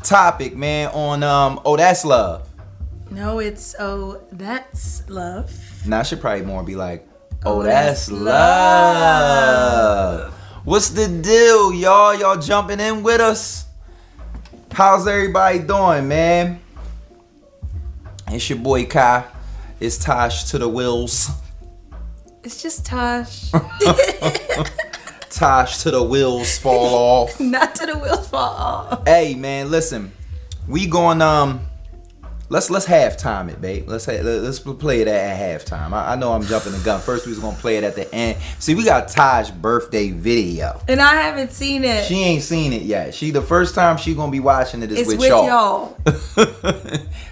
topic, man, on Oh That's Love. No, it's Oh That's Love. Now I should probably more be like, Oh That's Love. What's the deal, y'all? Y'all jumping in with us? How's everybody doing, man? It's your boy Kai. It's Tash to the wheels. It's just Tash. Tash to the wheels fall off. Not to the wheels fall off. Hey, man, listen. We going let's halftime it, babe. Let's play it at halftime. I know I'm jumping the gun. First we was gonna play it at the end. See, we got Taj's birthday video, and I haven't seen it. She ain't seen it yet. The first time she gonna be watching it is with y'all.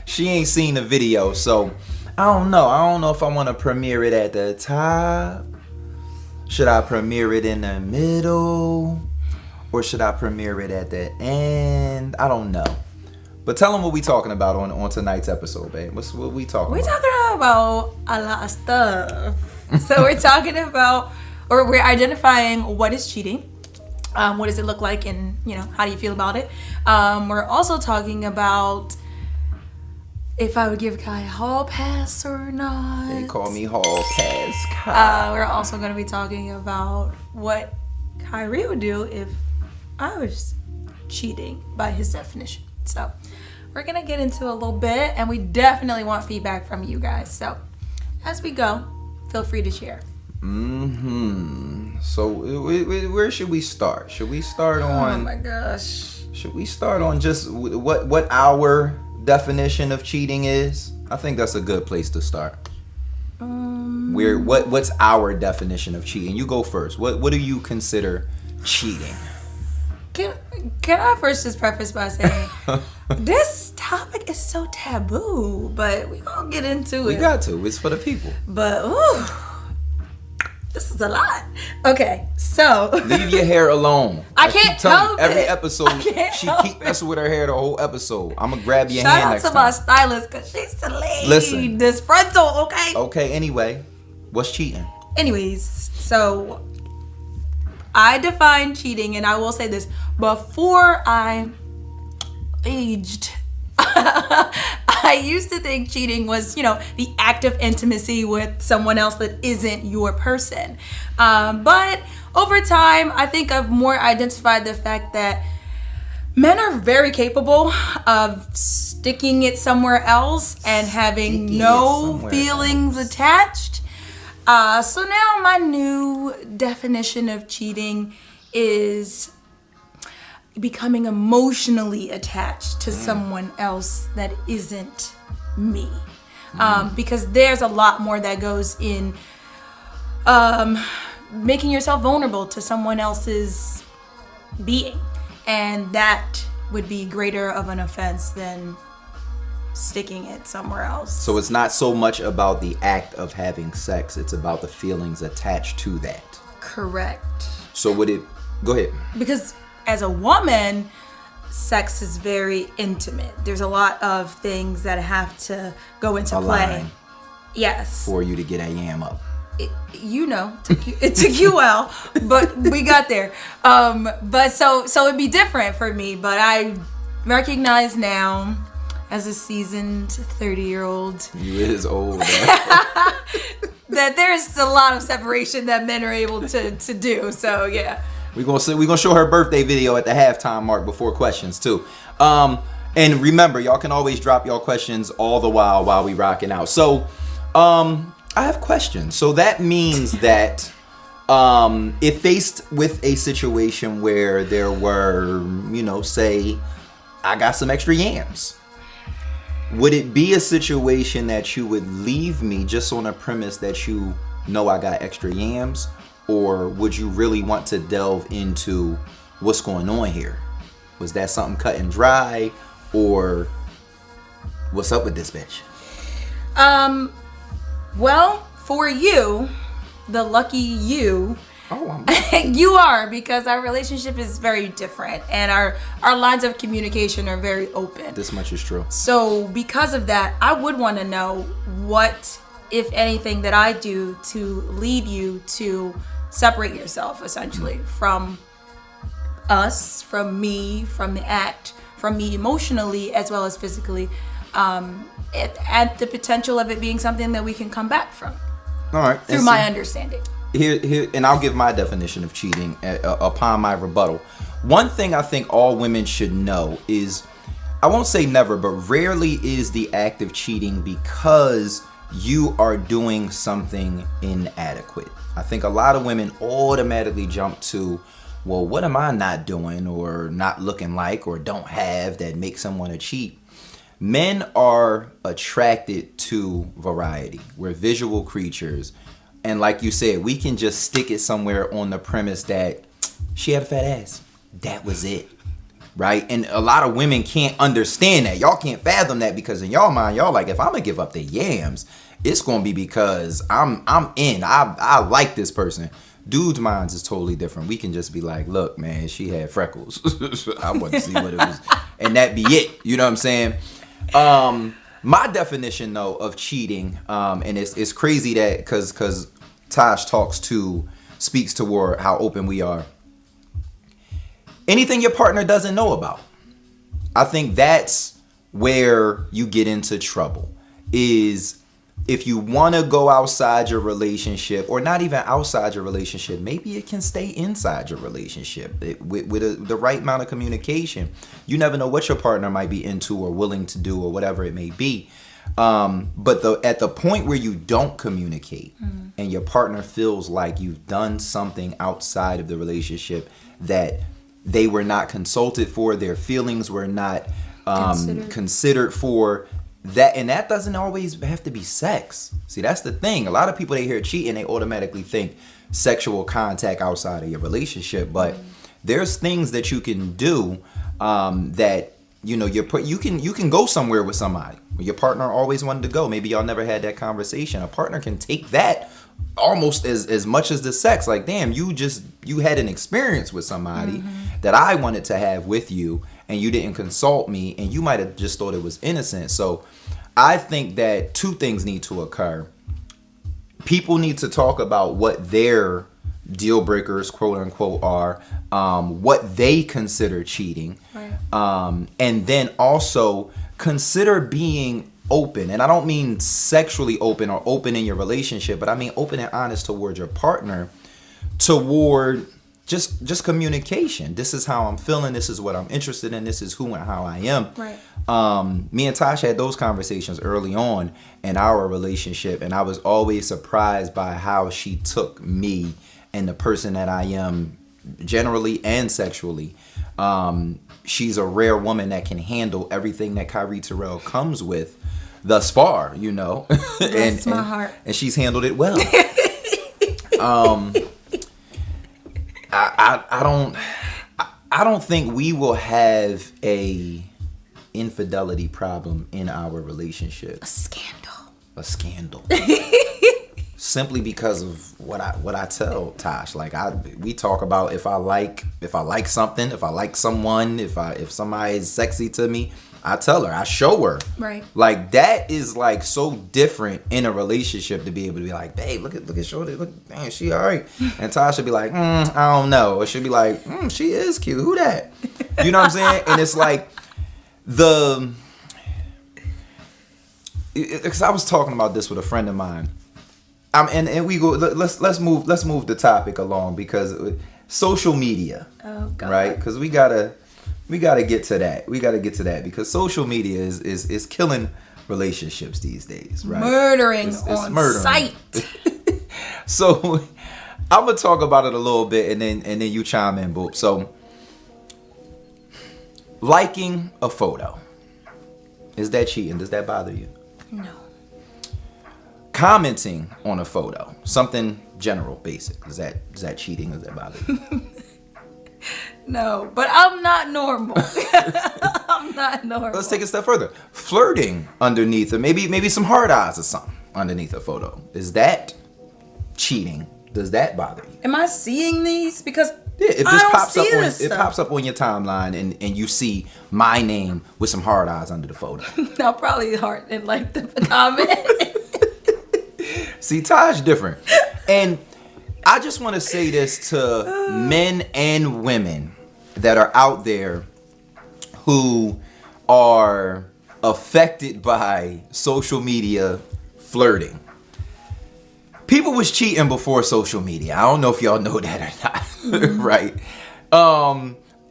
She ain't seen the video, so I don't know if I want to premiere it at the top. Should I premiere it in the middle, or should I premiere it at the end? I don't know. But tell them what we talking about on tonight's episode, babe. What we talking about? We're talking about a lot of stuff. So we're talking about, or we're identifying what is cheating. What does it look like, and how do you feel about it? We're also talking about if I would give Kai a hall pass or not. They call me hall pass Kai. We're also going to be talking about what Kyrie would do if I was cheating by his definition. So we're going to get into a little bit, and we definitely want feedback from you guys. So as we go, feel free to share. So where should we start? Should we start on... Oh my gosh. Should we start on just what our definition of cheating is? I think that's a good place to start. What's our definition of cheating? You go first. What do you consider cheating? Can I first just preface by saying this topic is so taboo, but we're gonna get into it. We got to. It's for the people. But this is a lot. Okay, so leave your hair alone. I can't help it. Every episode, she keep messing with her hair the whole episode. I'm gonna grab your hand next time. Shout out to my stylist, because she's the lady. Listen. This frontal, okay? Okay, anyway. What's cheating? Anyways, so I define cheating, and I will say this, before I aged, I used to think cheating was, the act of intimacy with someone else that isn't your person. But over time, I think I've more identified the fact that men are very capable of sticking it somewhere else and having no feelings attached. So now my new definition of cheating is becoming emotionally attached to someone else that isn't me. Because there's a lot more that goes in making yourself vulnerable to someone else's being. And that would be greater of an offense than sticking it somewhere else. So it's not so much about the act of having sex, it's about the feelings attached to that. Correct. So would it... Go ahead. Because as a woman, sex is very intimate. There's a lot of things that have to go into play. Yes. For you to get a yam up. It took you well, but we got there. But so it'd be different for me, but I recognize now, as a seasoned 30-year-old, you is old, that there's a lot of separation that men are able to do. So yeah, we're gonna show her birthday video at the halftime mark before questions too. And remember, y'all can always drop y'all questions all the while we rocking out. So I have questions. So that means that if faced with a situation where there were, say I got some extra yams, would it be a situation that you would leave me just on a premise that I got extra yams? Or would you really want to delve into what's going on here? Was that something cut and dry? Or what's up with this bitch? Well, for you, the lucky you, Oh, you are, because our relationship is very different and our lines of communication are very open. This much is true. So because of that, I would want to know what, if anything, that I do to lead you to separate yourself essentially from us, from me, from the act, from me emotionally as well as physically, at the potential of it being something that we can come back from. All right. Through my understanding. Here, and I'll give my definition of cheating upon my rebuttal. One thing I think all women should know is, I won't say never, but rarely is the act of cheating because you are doing something inadequate. I think a lot of women automatically jump to, well, what am I not doing or not looking like or don't have that makes someone a cheat? Men are attracted to variety. We're visual creatures. And like you said, we can just stick it somewhere on the premise that she had a fat ass. That was it. Right? And a lot of women can't understand that. Y'all can't fathom that because in y'all mind, y'all like, if I'm going to give up the yams, it's going to be because I'm in. I like this person. Dudes' minds is totally different. We can just be like, look, man, she had freckles. I want to see what it was. And that be it. You know what I'm saying? My definition, though, of cheating, and it's crazy that because Tash speaks toward how open we are. Anything your partner doesn't know about. I think that's where you get into trouble. Is if you want to go outside your relationship, or not even outside your relationship, maybe it can stay inside your relationship with the right amount of communication. You never know what your partner might be into or willing to do or whatever it may be. But at the point where you don't communicate and your partner feels like you've done something outside of the relationship that they were not consulted for, their feelings were not considered for, that, and that doesn't always have to be sex. See, that's the thing. A lot of people, they hear cheating, they automatically think sexual contact outside of your relationship, but there's things that you can do that, you know, you can go somewhere with somebody. Your partner always wanted to go. Maybe y'all never had that conversation. A partner can take that almost as much as the sex. Like, damn, you had an experience with somebody that I wanted to have with you, and you didn't consult me, and you might have just thought it was innocent. So I think that two things need to occur. People need to talk about what their deal breakers, quote unquote, are, what they consider cheating, right. And then also consider being open. And I don't mean sexually open or open in your relationship, but I mean open and honest toward your partner, toward just communication. This is how I'm feeling. This is what I'm interested in. This is who and how I am. Right. Me and Tash had those conversations early on in our relationship, and I was always surprised by how she took me and the person that I am generally and sexually. She's a rare woman that can handle everything that Kyrie Terrell comes with thus far, you know. Bless my heart. And she's handled it well. I don't think we will have a infidelity problem in our relationship. A scandal. Simply because of what I tell Tash. Like, we talk about if I like something, if I like someone, if somebody is sexy to me, I tell her, I show her. Right. Like, that is like so different in a relationship, to be able to be like, babe, look at Shorty, look, damn, she all right. And Tasha be like, I don't know. Or she'll be like, she is cute. Who that? You know what I'm saying? And it's like because I was talking about this with a friend of mine. And we go. Let's move the topic along, because social media. Oh God. Right? Because we gotta get to that. We gotta get to that, because social media is killing relationships these days. Right? Murdering on sight. So I'm gonna talk about it a little bit, and then you chime in, Boop. So, liking a photo, is that cheating? Does that bother you? No. Commenting on a photo, something general, basic, is that cheating? Does that bother you? No, but I'm not normal. I'm not normal. Let's take it a step further. Flirting underneath, or maybe some hard eyes or something underneath a photo, is that cheating? Does that bother you? Am I seeing these? Because it just pops up on your timeline, and you see my name with some hard eyes under the photo. I'll probably heart and like the comment. See, Taj different. And I just want to say this to men and women that are out there who are affected by social media flirting. People was cheating before social media. I don't know if y'all know that or not, right?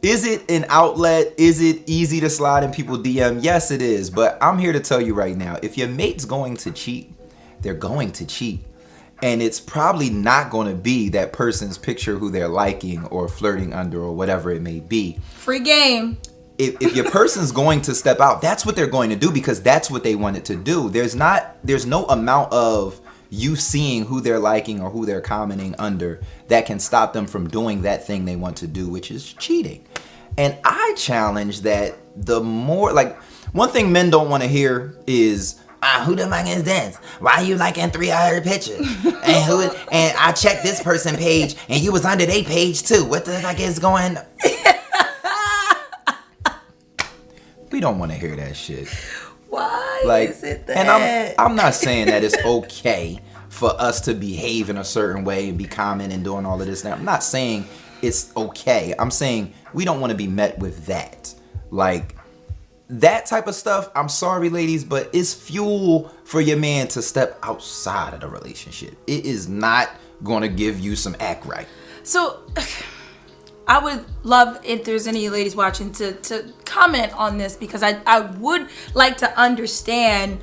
Is it an outlet? Is it easy to slide in people DM? Yes, it is. But I'm here to tell you right now, if your mate's going to cheat, they're going to cheat. And it's probably not going to be that person's picture who they're liking or flirting under or whatever it may be. Free game. If your person's going to step out, that's what they're going to do because that's what they wanted to do. There's no amount of you seeing who they're liking or who they're commenting under that can stop them from doing that thing they want to do, which is cheating. And I challenge that the more, like, one thing men don't want to hear is, who the fuck is this? Why are you liking 300 pictures? And I checked this person page and you was under their page too. What the fuck is going on? We don't want to hear that shit. Why is it that? And I'm not saying that it's okay for us to behave in a certain way and be common and doing all of this. Now, I'm not saying it's okay. I'm saying we don't want to be met with that. Like, that type of stuff, I'm sorry, ladies, but it's fuel for your man to step outside of the relationship. It is not going to give you some act right. So, I would love if there's any ladies watching to comment on this because I would like to understand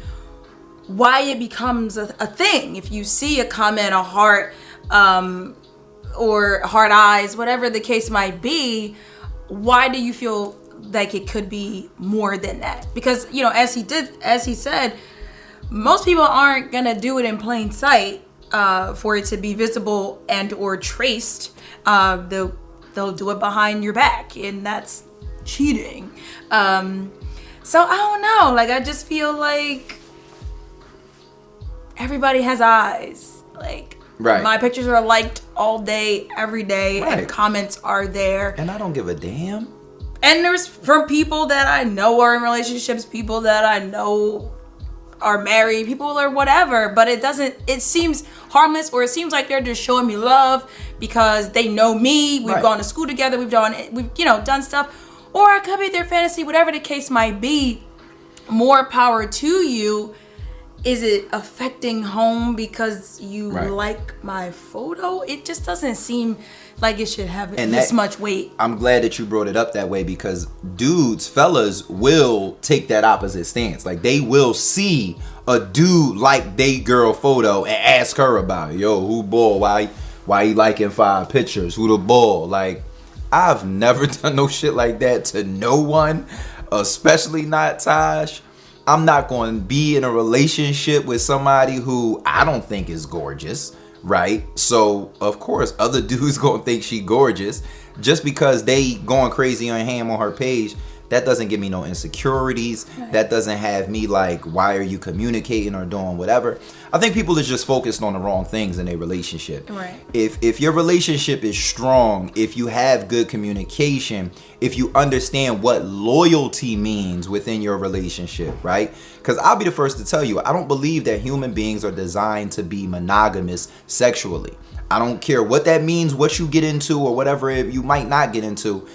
why it becomes a thing. If you see a comment, a heart, or heart eyes, whatever the case might be, why do you feel like it could be more than that? Because, you know, as he said, most people aren't gonna do it in plain sight for it to be visible and or traced. They'll do it behind your back, and that's cheating. So I don't know. Like, I just feel like everybody has eyes. Like, right. My pictures are liked all day, every day, right. And comments are there. And I don't give a damn. And there's from people that I know are in relationships, people that I know are married, people or whatever, but it seems harmless, or it seems like they're just showing me love because they know me, we've gone to school together, we've done stuff, or it could be their fantasy, whatever the case might be. More power to you. Is it affecting home because you like my photo? It just doesn't seem like it should have this much weight. I'm glad that you brought it up that way because fellas will take that opposite stance. Like, they will see a dude like they girl photo and ask her about it. Yo, who ball? Why you liking 5 pictures? Who the ball? Like, I've never done no shit like that to no one, especially not Tash. I'm not going to be in a relationship with somebody who I don't think is gorgeous, right? So, of course, other dudes going to think she gorgeous. Just because they going crazy on ham on her page, that doesn't give me no insecurities. Right. That doesn't have me like, why are you communicating or doing whatever? I think people are just focused on the wrong things in a relationship. Right. If your relationship is strong, if you have good communication, if you understand what loyalty means within your relationship, right? Because I'll be the first to tell you, I don't believe that human beings are designed to be monogamous sexually. I don't care what that means, what you get into or whatever you might not get into.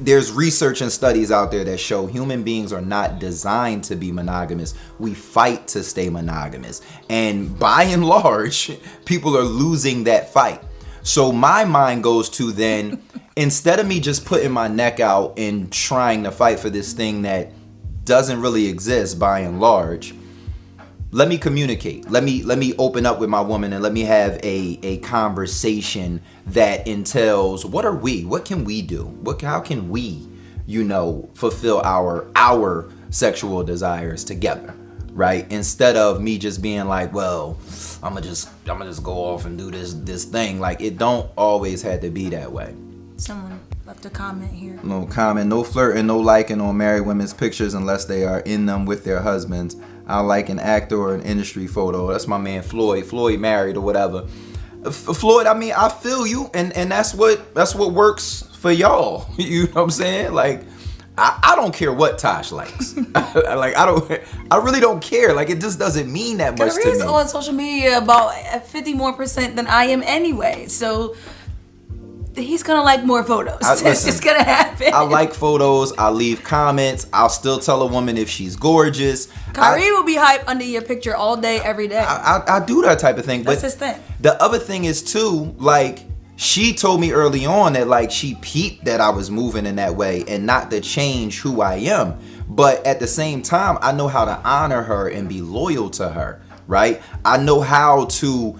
There's research and studies out there that show human beings are not designed to be monogamous. We fight to stay monogamous. And by and large, people are losing that fight. So my mind goes to then, instead of me just putting my neck out and trying to fight for this thing that doesn't really exist by and large, let me communicate. Let me open up with my woman and let me have a conversation that entails what can we do? How can we, fulfill our sexual desires together, right? Instead of me just being like, well, I'm gonna just go off and do this thing. Like, it don't always have to be that way. Someone left a comment here. No comment, no flirting, no liking on married women's pictures unless they are in them with their husbands. I like an actor or an industry photo. That's my man Floyd. Floyd married or whatever. Floyd, I mean, I feel you, and that's what works for y'all. You know what I'm saying? Like, I don't care what Tash likes. I really don't care. Like, it just doesn't mean that much to me. Karia's on social media about 50% more than I am anyway. So he's gonna like more photos. It's listen, just gonna happen. I like photos. I leave comments. I'll still tell a woman if she's gorgeous. Kyrie will be hyped under your picture all day, every day. I do that type of thing. That's but his thing. The other thing is too, like, she told me early on that, like, she peeped that I was moving in that way and not to change who I am. But at the same time, I know how to honor her and be loyal to her, right? I know how to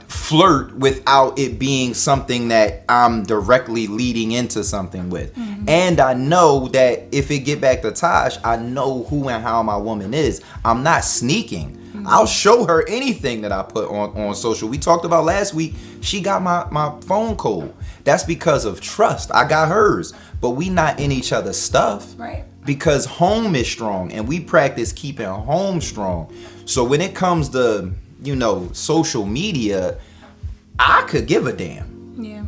flirt without it being something that I'm directly leading into something with. And I know that if it get back to Tash, I know who and how my woman is. I'm not sneaking. I'll show her anything that I put on social. We talked about last week, she got my phone code. That's because of trust. I got hers, but we not in each other's stuff. Right. Because home is strong and we practice keeping home strong. So when it comes to, you know, social media, I could give a damn. Yeah.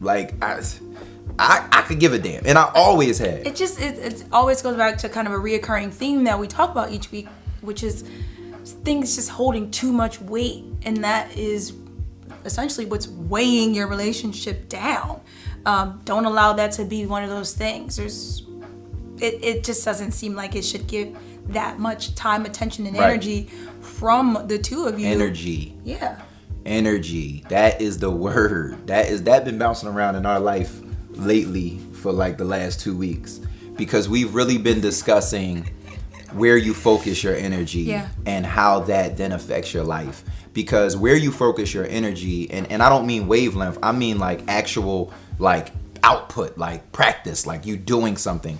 Like, I could give a damn. And I always had. It always goes back to kind of a reoccurring theme that we talk about each week, which is things just holding too much weight. And that is essentially what's weighing your relationship down. Don't allow that to be one of those things. It just doesn't seem like it should give that much time, attention, and energy from the two of you. Energy. Yeah. Energy. That is the word. That been bouncing around in our life lately for like the last 2 weeks, because we've really been discussing where you focus your energy and how that then affects your life. Because where you focus your energy, and I don't mean wavelength, I mean like actual like output, like practice, like you doing something.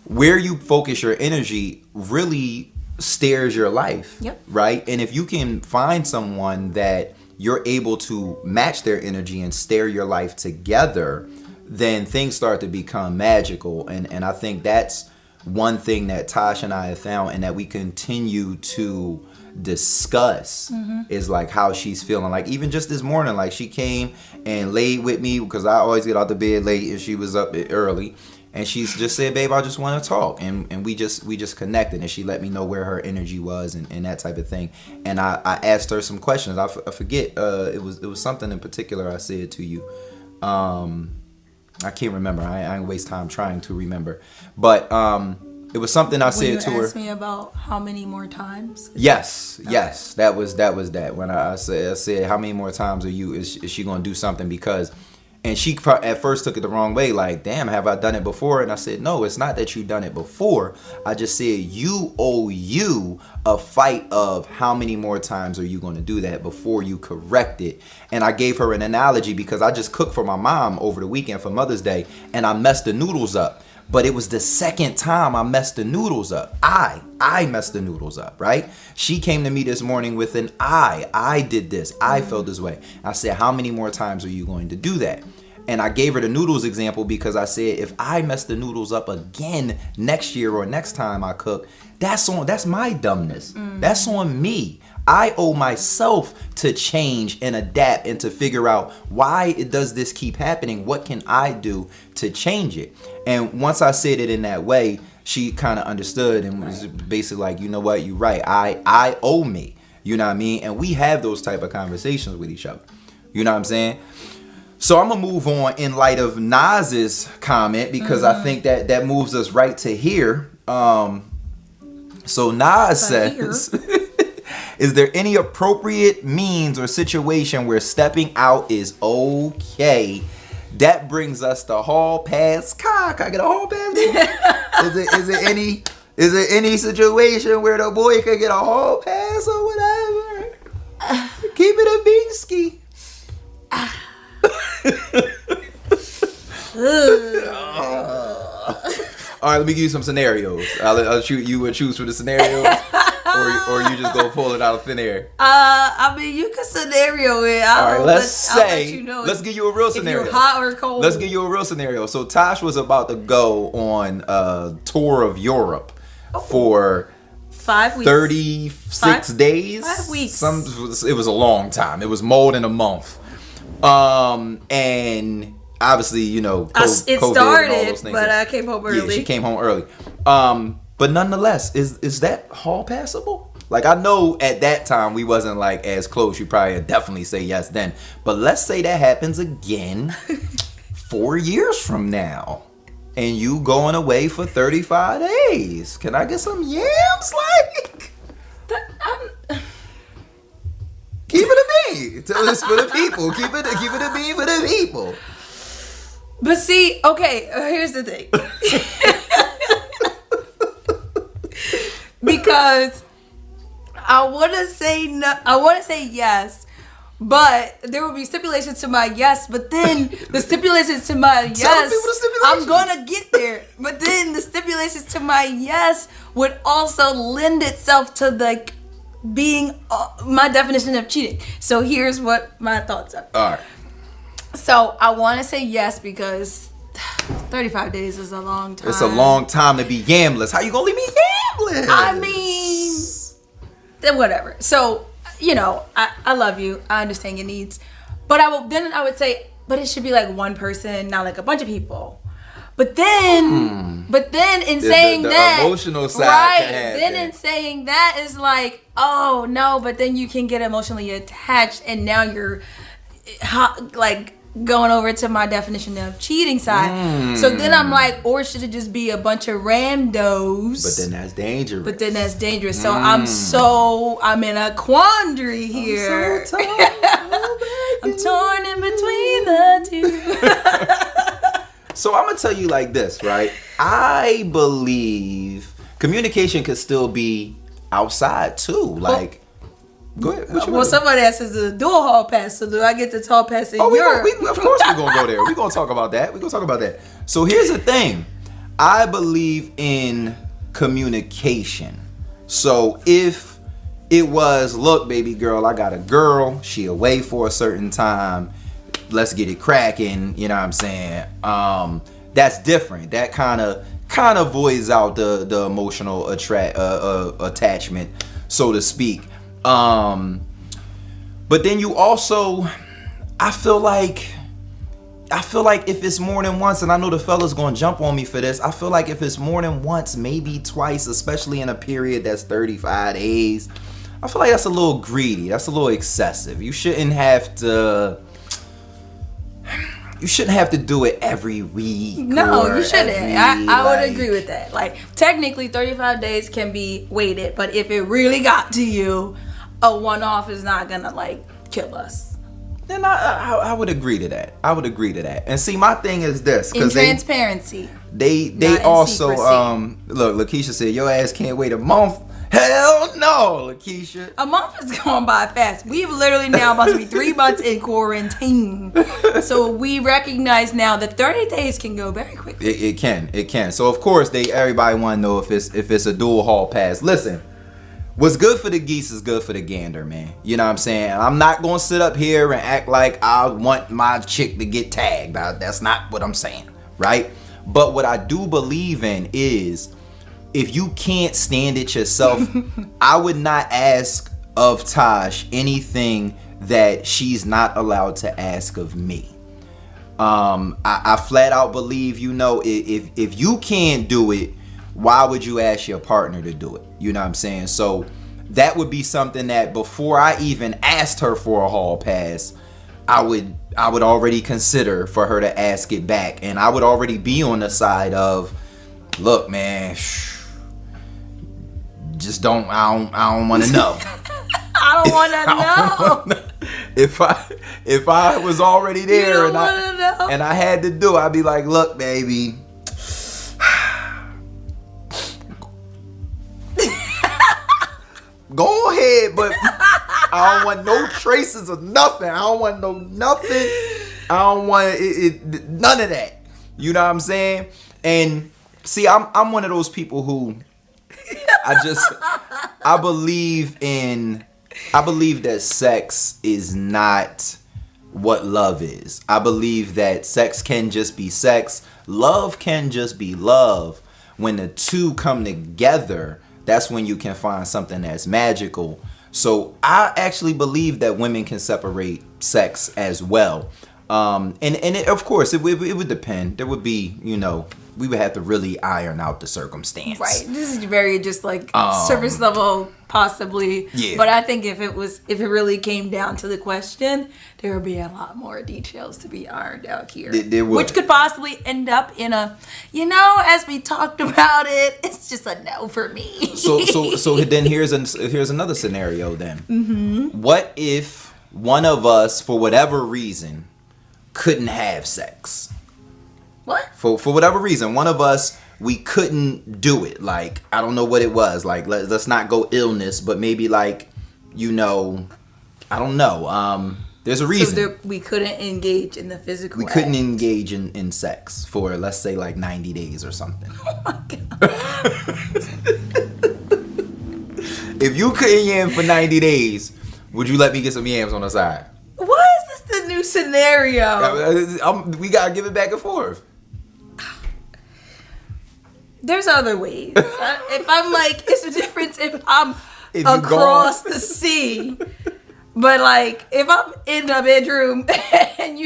Where you focus your energy really steers your life, right? And if you can find someone that you're able to match their energy and steer your life together, then things start to become magical. And I think that's one thing that Tash and I have found and that we continue to discuss is like how she's feeling. Like even just this morning, like she came and laid with me because I always get out the bed late and she was up early. And she's just said, babe, I just want to talk. And we just connected. And she let me know where her energy was and that type of thing. And I asked her some questions. I forget. It was something in particular I said to you. I can't remember. I ain't waste time trying to remember. But it was something I said to her. When you asked me about how many more times? Yes. That was that. When I said, how many more times is she going to do something? Because... And she at first took it the wrong way, like, damn, have I done it before? And I said, no, it's not that you've done it before. I just said you owe you a fight of how many more times are you going to do that before you correct it. And I gave her an analogy because I just cooked for my mom over the weekend for Mother's Day and I messed the noodles up. But it was the second time I messed the noodles up. I messed the noodles up, right? She came to me this morning with an I did this. I felt this way. I said, how many more times are you going to do that? And I gave her the noodles example because I said, if I mess the noodles up again next year or next time I cook, that's my dumbness. That's on me. I owe myself to change and adapt and to figure out why does this keep happening? What can I do to change it? And once I said it in that way, she kind of understood and was basically like, you know what, you're right. I owe me. You know what I mean? And we have those type of conversations with each other. You know what I'm saying? So I'm going to move on in light of Nas's comment because I think that moves us right to here. So Nas says, is there any appropriate means or situation where stepping out is okay? That brings us to hall pass. Can I get a hall pass? Is there any situation where the boy could get a hall pass or whatever? Keep it a beansky. All right, let me give you some scenarios. I'll shoot you and choose for the scenarios, or you just go pull it out of thin air. I mean, you can scenario it. All right, let's give you a real scenario. If you're hot or cold. Let's give you a real scenario. So Tash was about to go on a tour of Europe for 5 weeks. 36 days. 5 weeks. It was a long time. It was more than a month. And obviously, you know, it COVID started, and all those things. but I came home early. Yeah, she came home early. But nonetheless, is that hall passable? Like, I know at that time we wasn't like as close. You probably definitely say yes then. But let's say that happens again. 4 years from now, and you going away for 35 days. Can I get some yams? Like, keep it a me. Tell this for the people. Keep it a me for the people. But see, okay, here's the thing. Because I want to say no, I want to say yes, but there will be stipulations to my yes. But then the stipulations to my yes, I'm gonna get there. But then the stipulations to my yes would also lend itself to like being my definition of cheating. So here's what my thoughts are. All right. So I want to say yes because 35 days is a long time. It's a long time to be yamless. How you gonna leave me yamless? I mean, then whatever. So, you know, I love you. I understand your needs. But I would say, but it should be like one person, not like a bunch of people. But then in saying the that, emotional side right? can happen. Then in saying that is like, oh no, but then you can get emotionally attached, and now you're like going over to my definition of cheating side. So then I'm like, or should it just be a bunch of randos? But then that's dangerous. So I'm in a quandary here. I'm so torn. I'm torn in between the two. So I'm gonna tell you like this, right? I believe communication could still be outside too. Like, go ahead. Well, somebody else is a dual hall pass, so do I get the hall pass in Europe? Of course we're gonna go there. We're gonna talk about that. So here's the thing. I believe in communication. So if it was, look, baby girl, I got a girl, she away for a certain time, let's get it cracking, you know what I'm saying? That's different. That kind of voids out the emotional attachment, so to speak. But then you also, I feel like if it's more than once, and I know the fella's gonna jump on me for this, I feel like if it's more than once, maybe twice, especially in a period that's 35 days, I feel like that's a little greedy. That's a little excessive. You shouldn't have to do it every week. No, you shouldn't. I would agree with that. Like, technically 35 days can be weighted, but if it really got to you, a one-off is not gonna like kill us. Then I would agree to that. And see, my thing is this, in transparency. They also look, Lakeisha said your ass can't wait a month. Hell no, Lakeisha. A month is going by fast. We've literally now about to be 3 months in quarantine. So we recognize now that 30 days can go very quickly. It can. So of course everybody want to know if it's a dual hall pass. Listen, what's good for the geese is good for the gander, man. You know what I'm saying? I'm not gonna sit up here and act like I want my chick to get tagged. That's not what I'm saying, right? But what I do believe in is, if you can't stand it yourself, I would not ask of Tash anything that she's not allowed to ask of me. I flat out believe, you know, if you can't do it, why would you ask your partner to do it? You know what I'm saying? So that would be something that before I even asked her for a hall pass, I would already consider for her to ask it back. And I would already be on the side of, look, man, just I don't want to know. I don't want to know. If I was already there and I had to do it, I'd be like, look, baby, go ahead, but I don't want no traces of nothing. I don't want nothing. I don't want none of that. You know what I'm saying? And see, I'm one of those people who I believe that sex is not what love is. I believe that sex can just be sex. Love can just be love. When the two come together, that's when you can find something that's magical. So I actually believe that women can separate sex as well. And of course, it would depend. There would be, you know, we would have to really iron out the circumstance. Right. This is very just like surface level, possibly. Yeah. But I think if it really came down to the question, there would be a lot more details to be ironed out here. There would. Which could possibly end up in a, as we talked about it, it's just a no for me. So then here's another scenario then. Mm-hmm. What if one of us, for whatever reason, couldn't have sex? What? For whatever reason, one of us, we couldn't do it. Like, I don't know what it was. Like, let's not go illness, but maybe like, I don't know. There's a reason. So we couldn't engage in the physical We couldn't engage in sex for, let's say, like 90 days or something. Oh my God. If you couldn't yam for 90 days, would you let me get some yams on the side? Why is this the new scenario? We gotta give it back and forth. There's other ways. If I'm like, it's a difference if I'm If you across gone. the sea. But like, if I'm in the bedroom and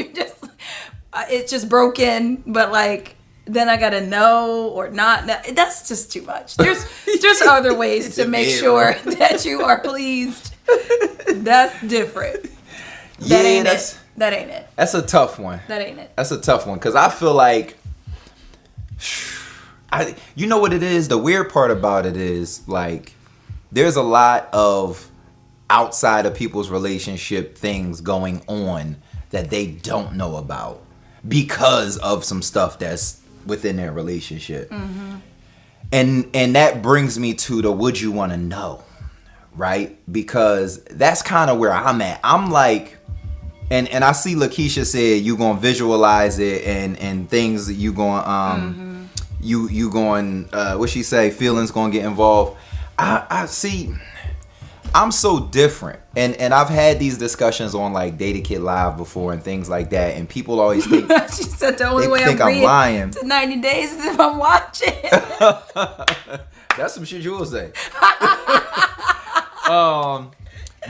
it's just broken, but like, then I gotta know or not know. That's just too much. There's other ways to make sure that you are pleased. That's different. That ain't it. That ain't it. That's a tough one. That ain't it. That's a tough one because I feel like, you know what it is? The weird part about it is like, there's a lot of outside of people's relationship things going on that they don't know about because of some stuff that's within their relationship. Mm-hmm. And that brings me to the would you want to know, right? Because that's kind of where I'm at. I'm like, and I see Lakeisha said you gonna visualize it and things that you going you going what she say, feelings gonna get involved. I see. I'm so different, and I've had these discussions on like Data Kid Live before and things like that, and people always think she said the only way I'm lying to 90 days is if I'm watching. That's some shit you will say.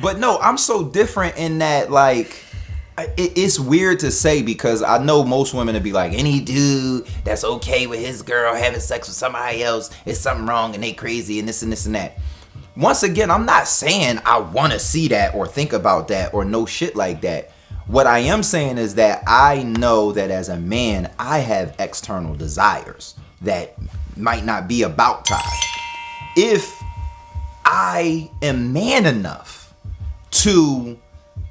But no, I'm so different in that like it's weird to say because I know most women would be like, any dude that's okay with his girl having sex with somebody else, is something wrong and they crazy and this and this and that. Once again, I'm not saying I want to see that or think about that or no shit like that. What I am saying is that I know that as a man, I have external desires that might not be about Tash. If I am man enough to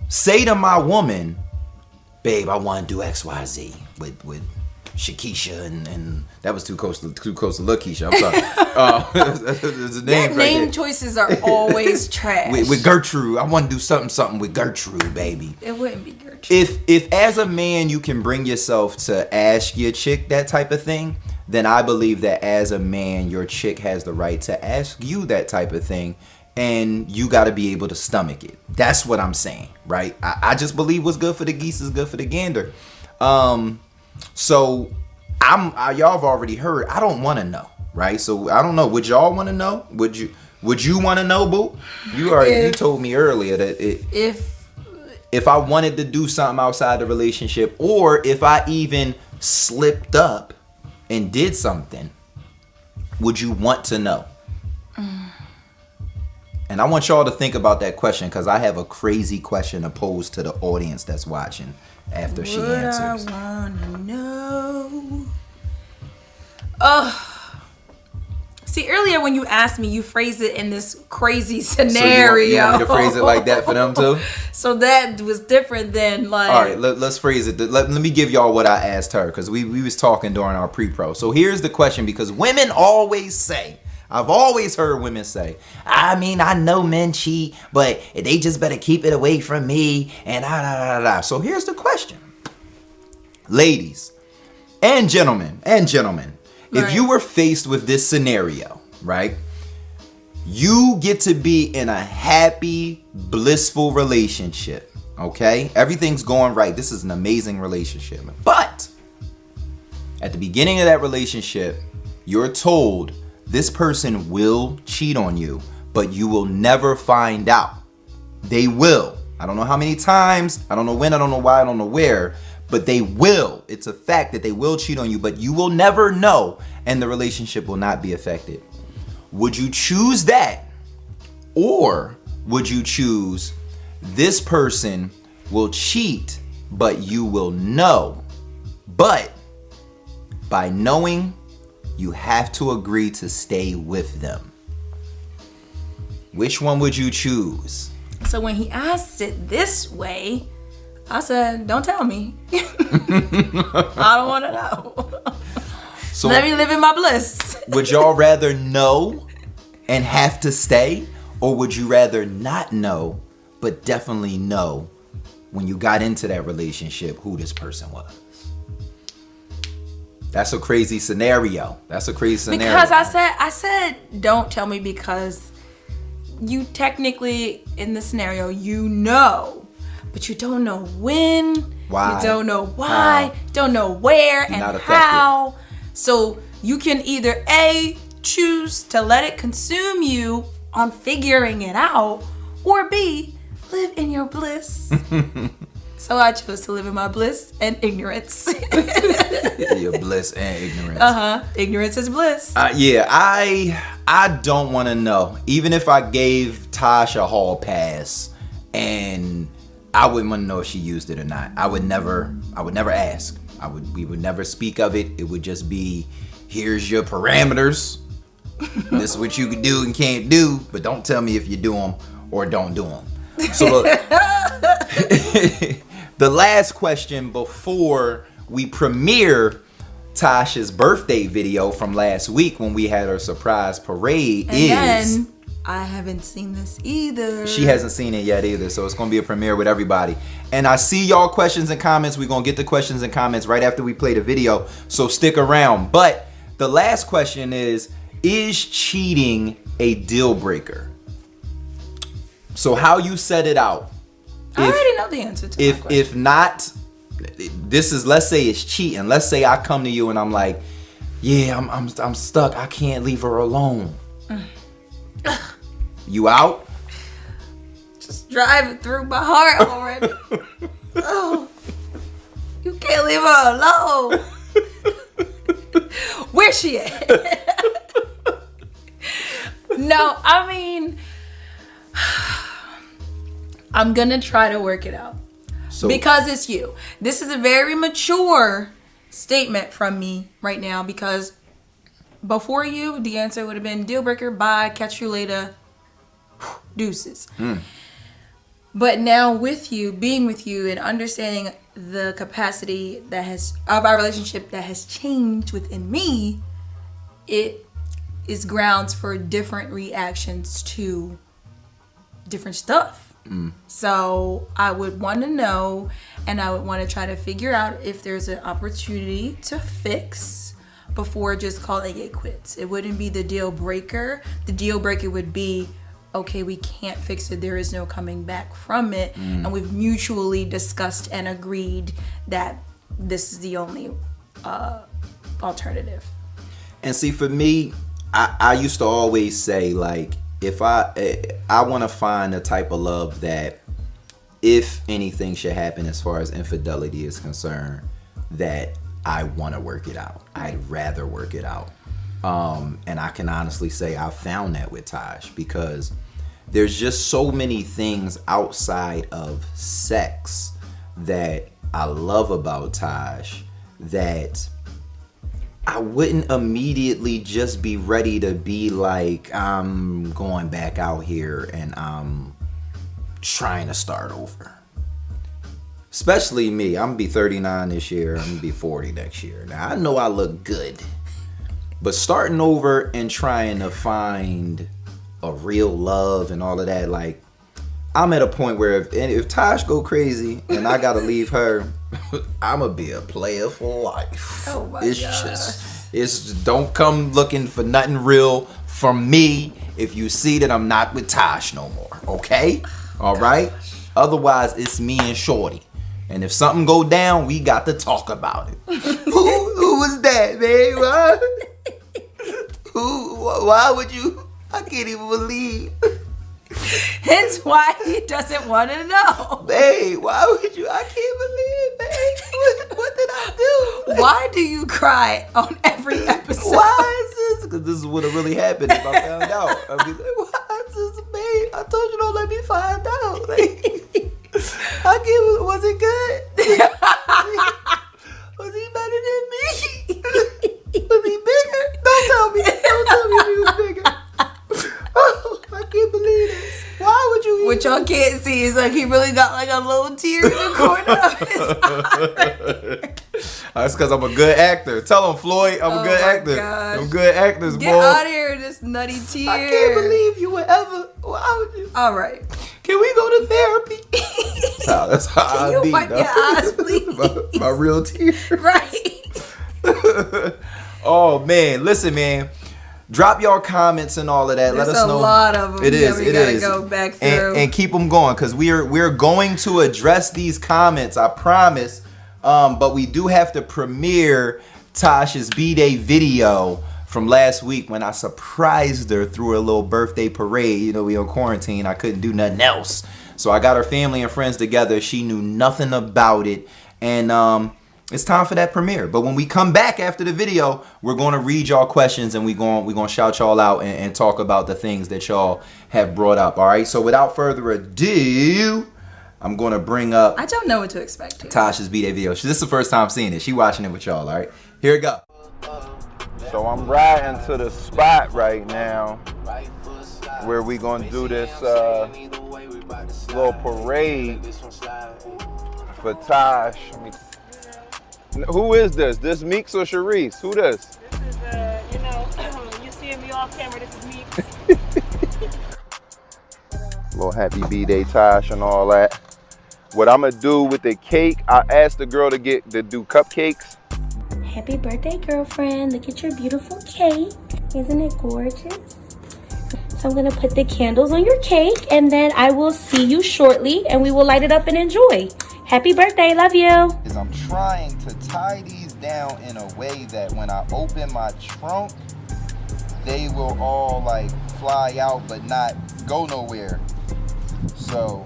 say to my woman, babe, I want to do XYZ with Shakisha and that was too close to Lakeisha. I'm sorry. Their name choices are always trash. With Gertrude, I want to do something with Gertrude, baby. It wouldn't be Gertrude. If as a man you can bring yourself to ask your chick that type of thing, then I believe that as a man your chick has the right to ask you that type of thing, and you got to be able to stomach it. That's what I'm saying, right? I just believe what's good for the geese is good for the gander. So y'all have already heard. I don't want to know, right? So I don't know. Would y'all want to know? Would you want to know, boo? You told me earlier that if I wanted to do something outside the relationship, or if I even slipped up and did something, would you want to know? And I want y'all to think about that question because I have a crazy question to pose to the audience that's watching after she answers. I wanna know. See, earlier when you asked me, you phrased it in this crazy scenario. So you want me to phrase it like that for them too? So that was different than like. All right, let's phrase it. Let me give y'all what I asked her because we was talking during our pre-pro. So here's the question, because women always say, I've always heard women say, I mean, I know men cheat, but they just better keep it away from me and So here's the question. Ladies and gentlemen, if you were faced with this scenario, right? You get to be in a happy, blissful relationship, okay? Everything's going right. This is an amazing relationship. But at the beginning of that relationship, you're told this person will cheat on you, but you will never find out. They will. I don't know how many times, I don't know when, I don't know why, I don't know where, but they will. It's a fact that they will cheat on you, but you will never know, and the relationship will not be affected. Would you choose that? Or would you choose this person will cheat, but you will know? But by knowing, you have to agree to stay with them. Which one would you choose? So when he asked it this way, I said, don't tell me. I don't want to know. So let me live in my bliss. Would y'all rather know and have to stay? Or would you rather not know, but definitely know when you got into that relationship who this person was? That's a crazy scenario. Because I said don't tell me, because you technically, in the scenario, you know, but you don't know when, why, you don't know why, don't know where and how. So you can either A, choose to let it consume you on figuring it out, or B, live in your bliss. So I chose to live in my bliss and ignorance. Your bliss and ignorance. Ignorance is bliss. Yeah, I don't want to know. Even if I gave Tash a hall pass, and I wouldn't want to know if she used it or not. I would never ask. We would never speak of it. It would just be, here's your parameters. This is what you can do and can't do, but don't tell me if you do them or don't do them. So look, the last question before we premiere Tasha's birthday video from last week when we had our surprise parade and I haven't seen this either. She hasn't seen it yet either, so it's going to be a premiere with everybody. And I see y'all questions and comments. We're going to get the questions and comments right after we play the video, so stick around. But the last question is cheating a deal breaker? So how you set it out. I already know the answer to that question. If not, this is, let's say it's cheating. Let's say I come to you and I'm like, yeah, I'm stuck. I can't leave her alone. You out? Just driving through my heart already. Oh, you can't leave her alone. Where's she at? No, I mean, I'm gonna try to work it out. Because it's you. This is a very mature statement from me right now, because before you, the answer would have been deal breaker, bye, catch you later, deuces. But now with you, being with you and understanding the capacity of our relationship that has changed within me, it is grounds for different reactions to different stuff. So I would want to know, and I would want to try to figure out if there's an opportunity to fix before just calling it quits. It wouldn't be the deal breaker. The deal breaker would be, okay, we can't fix it. There is no coming back from it. And we've mutually discussed and agreed that this is the only alternative. And see, for me, I used to always say, like, if I want to find a type of love that, if anything should happen as far as infidelity is concerned, that I want to work it out. I'd rather work it out. And I can honestly say I found that with Tash, because there's just so many things outside of sex that I love about Tash that I wouldn't immediately just be ready to be like, I'm going back out here and I'm trying to start over. Especially me. I'm gonna be 39 this year. I'm gonna be 40 next year. Now, I know I look good, but starting over and trying to find a real love and all of that, like, I'm at a point where if Tash go crazy and I gotta leave her, I'm gonna be a player for life. Oh my gosh. It's don't come looking for nothing real from me if you see that I'm not with Tash no more. Okay? All right? Otherwise, it's me and Shorty. And if something go down, we got to talk about it. Who was that, man? Why would you? I can't even believe. Hence why he doesn't want to know. Babe, why would you? I can't believe, babe. What did I do? Why do you cry on every episode? Why is this? Because this is what would really happened if I found out. I'd be like, why is this me? I told you don't let me find out. Like, was it good? Was he better than me? Was he bigger? Don't tell me. Don't tell me he was bigger. Oh, I can't believe this. Why would you? What y'all can't see is like he really got like a little tear in the corner of his eye. That's because I'm a good actor. Tell him, Floyd, I'm a good actor. Gosh. I'm good actors, boy. Get out of here, this nutty tear. I can't believe you would ever. Why would you? All right. Can we go to therapy? That's how Can I you be. wipe your eyes, please? my real tear. Right. Oh man, listen, man. Drop y'all comments and all of that. There's Let us know. a lot of them. It is. We gotta go back through and keep them going because we're going to address these comments. I promise. But we do have to premiere Tash's B-Day video from last week when I surprised her through a little birthday parade. You know, we on quarantine. I couldn't do nothing else. So I got her family and friends together. She knew nothing about it. And it's time for that premiere. But when we come back after the video, we're going to read y'all questions and we're going to shout y'all out and talk about the things that y'all have brought up. All right. So without further ado, I'm going to bring up I don't know what to expect here. Tash's B-Day video. This is the first time seeing it. She watching it with y'all. All right. Here we go. So I'm riding to the spot right now where we going to do this little parade for Tash. Who is this? This Meeks or Sharice? Who this? This is, you seeing me off camera, this is Meeks. Little happy B-Day Tash and all that. What I'm gonna do with the cake, I asked the girl to do cupcakes. Happy birthday, girlfriend. Look at your beautiful cake. Isn't it gorgeous? So I'm gonna put the candles on your cake and then I will see you shortly and we will light it up and enjoy. Happy birthday, love you. I'm trying to tie these down in a way that when I open my trunk, they will all like fly out but not go nowhere. So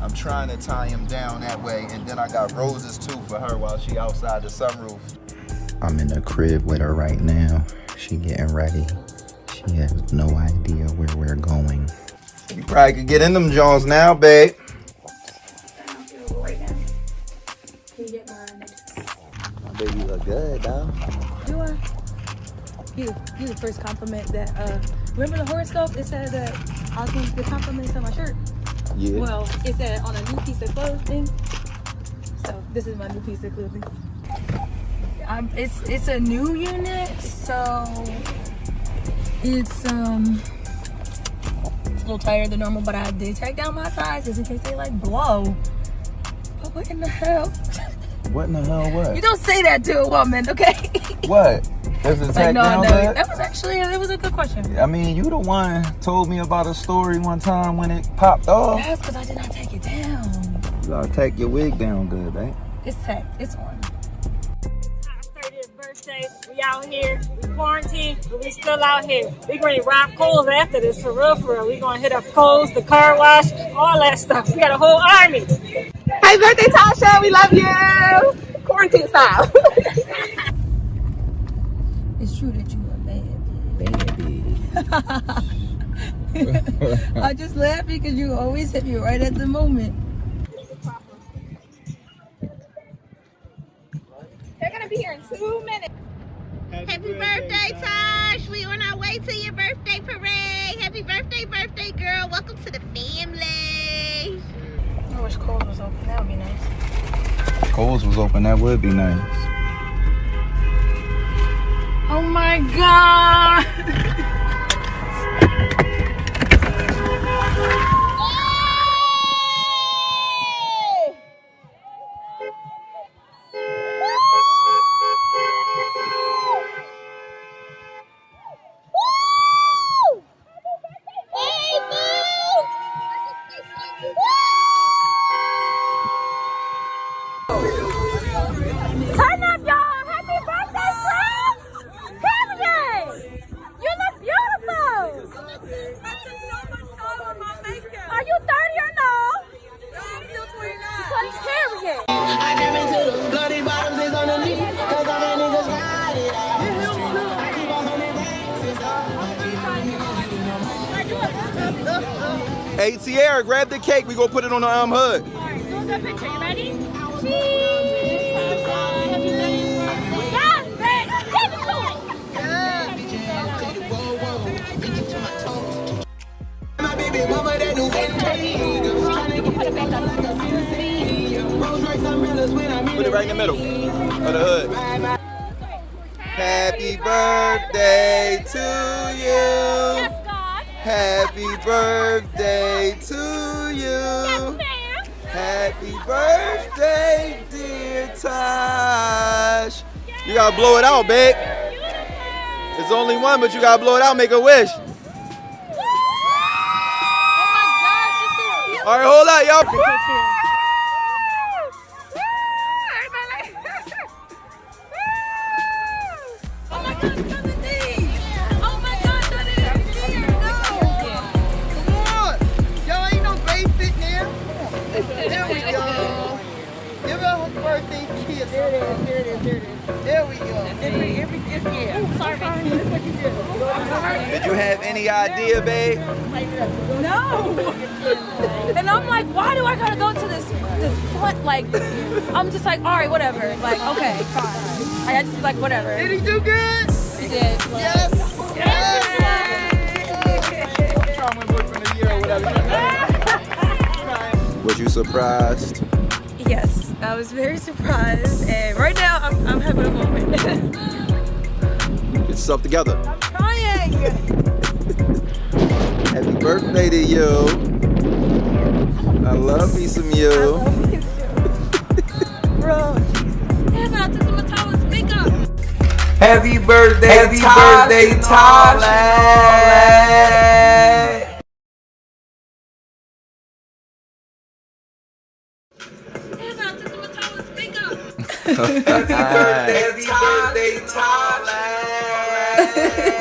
I'm trying to tie them down that way, and then I got roses too for her while she outside the sunroof. I'm in the crib with her right now. She getting ready. She has no idea where we're going. You probably could get in them Jones now, babe. My baby look good, though. Do I? You the first compliment that, remember the horoscope? It said that I was going to get compliments on my shirt. Yeah. Well, it said on a new piece of clothing. So this is my new piece of clothing. It's a new unit, so it's a little tighter than normal, but I did take down my size just in case they like blow. But what in the hell? What in the hell, what? You don't say that to a woman, okay? What? Does it take down that? That was actually, it was a good question. I mean, you the one told me about a story one time when it popped off. That's because I did not take it down. You gotta take your wig down good, eh? It's tacked. It's on. Our 30th birthday, we out here, we quarantined, but we still out here. We going to rock Kohl's after this, for real, for real. We going to hit up Kohl's, the car wash, all that stuff. We got a whole army. Happy birthday, Tasha. We love you. Quarantine style. It's true that you a bad Baby. I just laugh because you always hit me right at the moment. They're going to be here in 2 minutes. Happy birthday, Tash. We on our way to your birthday parade. Happy birthday, birthday girl. Welcome to the family. I wish Kohl's was open. That would be nice. Kohl's was open, that would be nice. Oh my God. Turn up, y'all. Happy birthday, friend. Period. You look beautiful. Hey, Sierra, grab the cake. We gonna put it on the hood. All right, do the picture. You ready? Cheese. Yes, man. Give it to it. Put it right in the middle of the hood. Happy birthday to you. Yes, God. Happy birthday to you. Yes, ma'am. Happy birthday, dear Tash. You gotta blow it out, babe. It's only one, but you gotta blow it out. Make a wish. All right, hold up, y'all. Did you have any idea, babe? No. And I'm like, why do I gotta go to this point? Like, I'm just like, all right, whatever. Like, okay, fine. I just be like, whatever. Did he do good? He did. Yes. Was you surprised? Yes, I was very surprised, and right now I'm having a moment. Get yourself together. I'm trying. Happy birthday to you. I love me some you. I love you too. Bro, damn, I took some of Tyler's makeup. Happy birthday, Tash.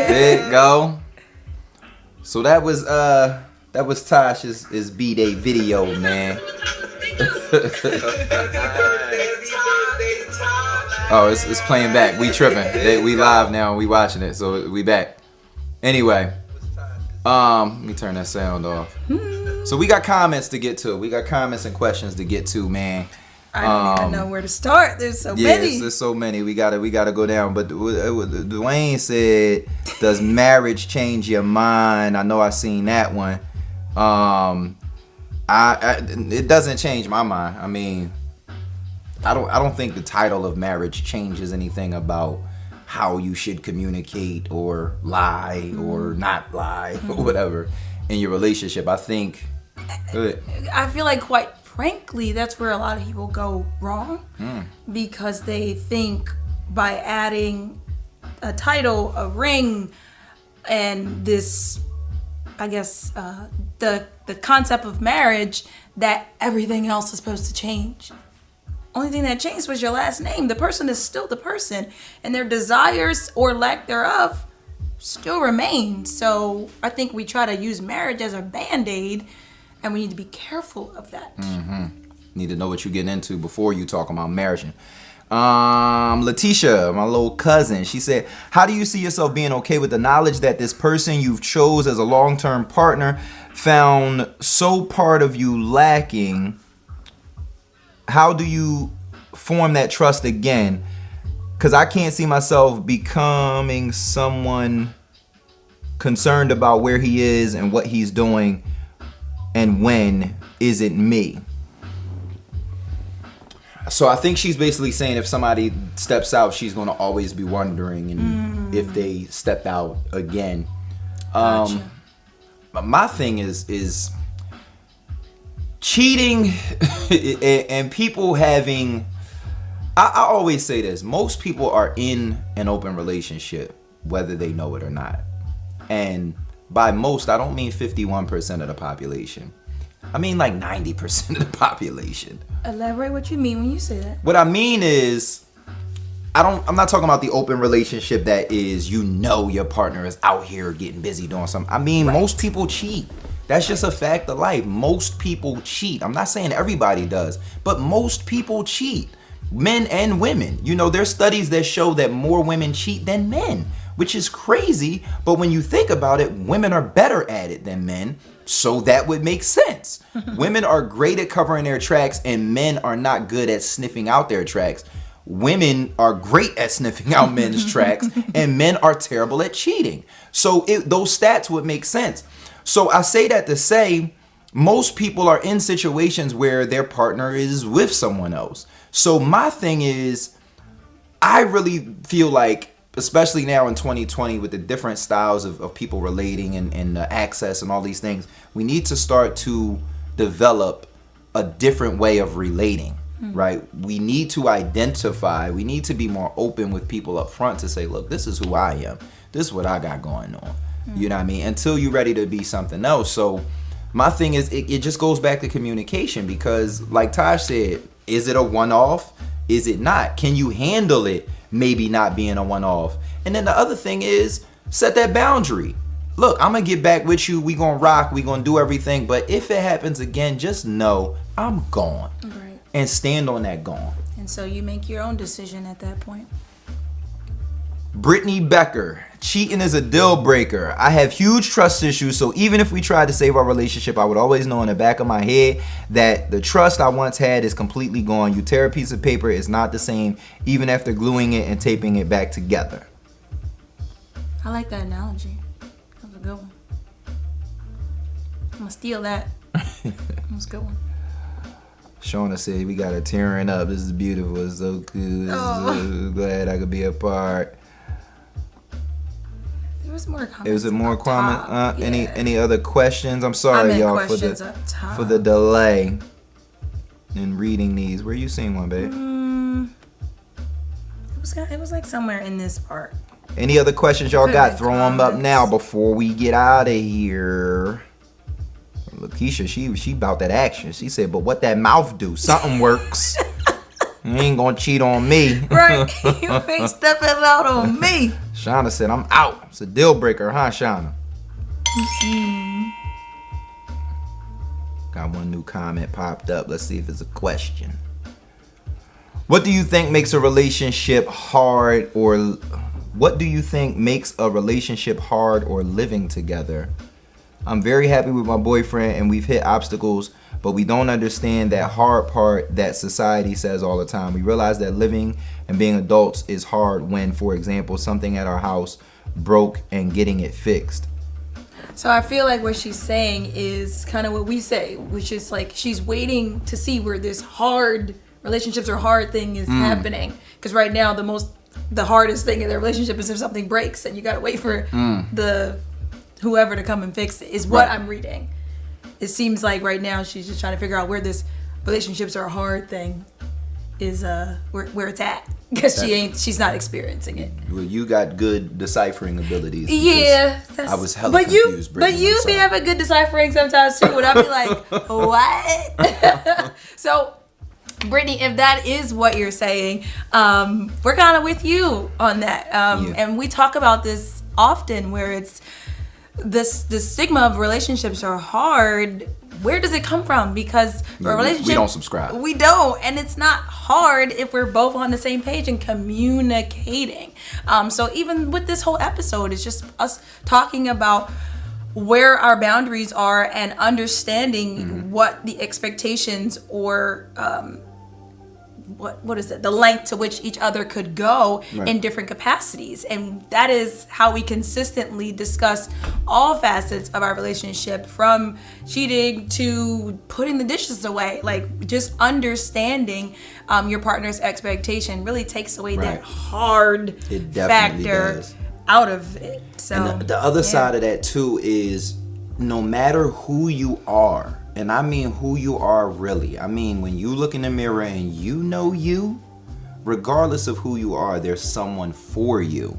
There you go. So that was Tash's B-Day video, man. Oh, it's playing back. We tripping. We live now. We watching it. So we back. Anyway, let me turn that sound off. So we got comments to get to. We got comments and questions to get to, man. I don't even know where to start. There's so many. There's so many. We gotta go down. But Dwayne said, "Does marriage change your mind?" I know I seen that one. It doesn't change my mind. I mean, I don't think the title of marriage changes anything about how you should communicate or lie or not lie or whatever in your relationship. I think. I feel like, quite frankly, that's where a lot of people go wrong, because they think by adding a title, a ring, and this, I guess, the concept of marriage, that everything else is supposed to change. Only thing that changed was your last name. The person is still the person, and their desires or lack thereof still remain. So I think we try to use marriage as a band-aid, and we need to be careful of that. Need to know what you're getting into before you talk about marriage. Letitia, my little cousin, she said, how do you see yourself being okay with the knowledge that this person you've chose as a long-term partner found so part of you lacking? How do you form that trust again? Because I can't see myself becoming someone concerned about where he is and what he's doing and when isn't me. So I think she's basically saying if somebody steps out, she's going to always be wondering if they step out again. Gotcha. My thing is cheating and people having, I always say this, most people are in an open relationship whether they know it or not. And by most, I don't mean 51% of the population. I mean like 90% of the population. Elaborate what you mean when you say that. What I mean is, I'm not talking about the open relationship that is, you know, your partner is out here getting busy doing something. I mean, most people cheat. That's just a fact of life. Most people cheat. I'm not saying everybody does, but most people cheat. Men and women. You know, there's studies that show that more women cheat than men. which is crazy. But when you think about it, women are better at it than men. So that would make sense. Women are great at covering their tracks, and men are not good at sniffing out their tracks. Women are great at sniffing out men's tracks, and men are terrible at cheating. So those stats would make sense. So I say that to say, most people are in situations where their partner is with someone else. So my thing is, I really feel like, especially now in 2020 with the different styles of people relating and access and all these things, we need to start to develop a different way of relating, right? We need to identify, we need to be more open with people up front to say, look, this is who I am. This is what I got going on. You know what I mean? Until you're ready to be something else. So my thing is, it just goes back to communication, because like Tash said, is it a one-off? Is it not? Can you handle it maybe not being a one-off? And then the other thing is, set that boundary. Look, I'm gonna get back with you. We gonna rock. We gonna do everything. But if it happens again, just know I'm gone. Right. And stand on that gone. And so you make your own decision at that point. Brittany Becker, cheating is a deal breaker. I have huge trust issues, so even if we tried to save our relationship, I would always know in the back of my head that the trust I once had is completely gone. You tear a piece of paper, it's not the same, even after gluing it and taping it back together. I like that analogy. That was a good one. I'm gonna steal that. That was a good one. Shauna said, we got her tearing up. This is beautiful. It's so cool. So glad I could be a part. There was more comments. Is it more comment? Yeah. Any other questions? I'm sorry, y'all, for the delay in reading these. Where you seeing one, babe? It was like somewhere in this part. Any other questions y'all got? Throw them up now before we get out of here. Lakeisha, she about that action. She said, but what that mouth do? Something works. You ain't gonna cheat on me. Right. You ain't stepping out on me. Shauna said, I'm out. It's a deal breaker, huh, Shauna? Got one new comment popped up. Let's see if it's a question. What do you think makes a relationship hard, or what do you think makes a relationship hard or living together? I'm very happy with my boyfriend and we've hit obstacles, but we don't understand that hard part that society says all the time. We realize that living and being adults is hard when, for example, something at our house broke and getting it fixed. So I feel like what she's saying is kind of what we say, which is like she's waiting to see where this hard relationships or hard thing is happening. Because right now the hardest thing in their relationship is if something breaks and you gotta wait for the whoever to come and fix it, is what I'm reading. It seems like right now she's just trying to figure out where this relationships are hard thing is, where it's at, because she's not experiencing it. Well, you got good deciphering abilities. Yeah, I was hella confused. But you be having good deciphering sometimes too, and I'll be like, what? So, Brittany, if that is what you're saying, we're kind of with you on that. And we talk about this often, where it's the stigma of relationships are hard. Where does it come from? Because a relationship, we don't subscribe. We don't, and it's not hard if we're both on the same page and communicating. So even with this whole episode, it's just us talking about where our boundaries are and understanding what the expectations or what is it, the length to which each other could go in different capacities. And that is how we consistently discuss all facets of our relationship, from cheating to putting the dishes away. Like, just understanding your partner's expectation really takes away that hard factor out of it. So and the other side of that too is, no matter who you are, and I mean who you are really, I mean when you look in the mirror and you know you, regardless of who you are, there's someone for you.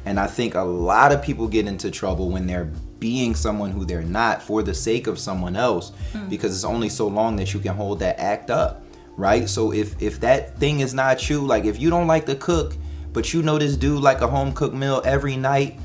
And I think a lot of people get into trouble when they're being someone who they're not for the sake of someone else, because it's only so long that you can hold that act up, right? So if that thing is not you, like if you don't like to cook, but you know this dude like a home cooked meal every night,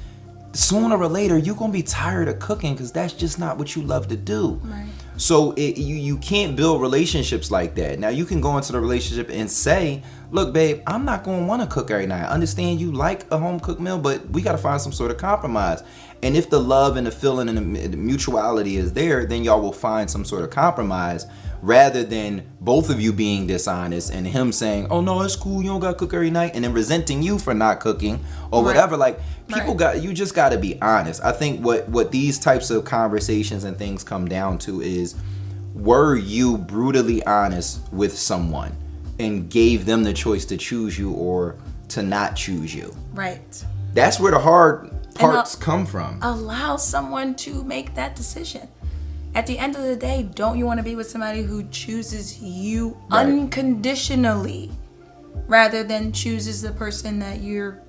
sooner or later you're gonna be tired of cooking, because that's just not what you love to do. Right. So you can't build relationships like that. Now you can go into the relationship and say, look, babe, I'm not going to want to cook every night. I understand you like a home cooked meal, but we got to find some sort of compromise. And if the love and the feeling and the mutuality is there, then y'all will find some sort of compromise, rather than both of you being dishonest and him saying, oh no, it's cool, you don't got to cook every night, and then resenting you for not cooking or whatever. Like, people you just got to be honest. I think what these types of conversations and things come down to is, were you brutally honest with someone and gave them the choice to choose you or to not choose you? Right. That's where the hard parts come from. Allow someone to make that decision. At the end of the day, don't you want to be with somebody who chooses you unconditionally rather than chooses the person that you're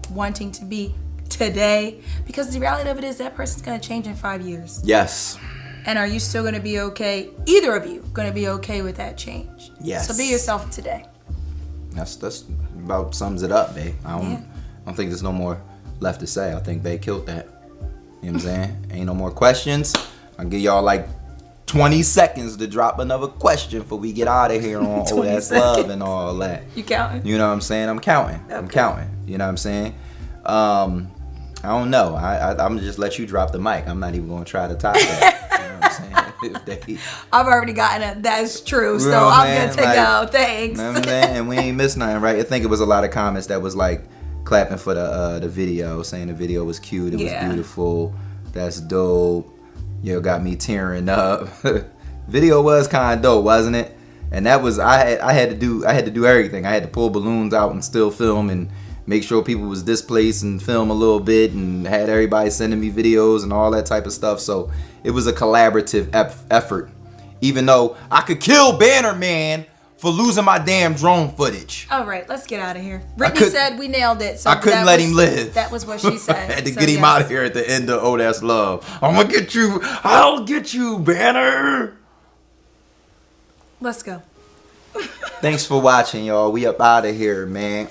wanting to be today? Because the reality of it is that person's going to change in 5 years. Yes. And are you still going to be okay, either of you, going to be okay with that change? Yes. So be yourself today. That's about sums it up, babe. I don't think there's no more left to say. I think babe killed that. You know what I'm saying? Ain't no more questions. I'll give y'all like 20 seconds to drop another question before we get out of here on Oh That's Love and all that. You counting? You know what I'm saying? I'm counting. Okay. I'm counting. You know what I'm saying? I don't know. I'm gonna just let you drop the mic. I'm not even gonna try to top that. You know what I'm saying? I've already gotten it. That's true. You So know I'm good to go. Thanks. You know what I'm saying? And we ain't missed nothing, right? I think it was a lot of comments that was like clapping for the video, saying the video was cute. It was beautiful. That's dope. Yo, got me tearing up. Video was kind of dope, wasn't it? And that was I had to do everything. I had to pull balloons out and still film and make sure people was displaced and film a little bit, and had everybody sending me videos and all that type of stuff. So it was a collaborative effort. Even though I could kill Banner Man for losing my damn drone footage. All right, let's get out of here. Brittany said we nailed it. So I couldn't let him live. That was what she said. I had to get him out of here at the end of Oh That's Love. I'm gonna get you. I'll get you, Banner. Let's go. Thanks for watching, y'all. We up out of here, man.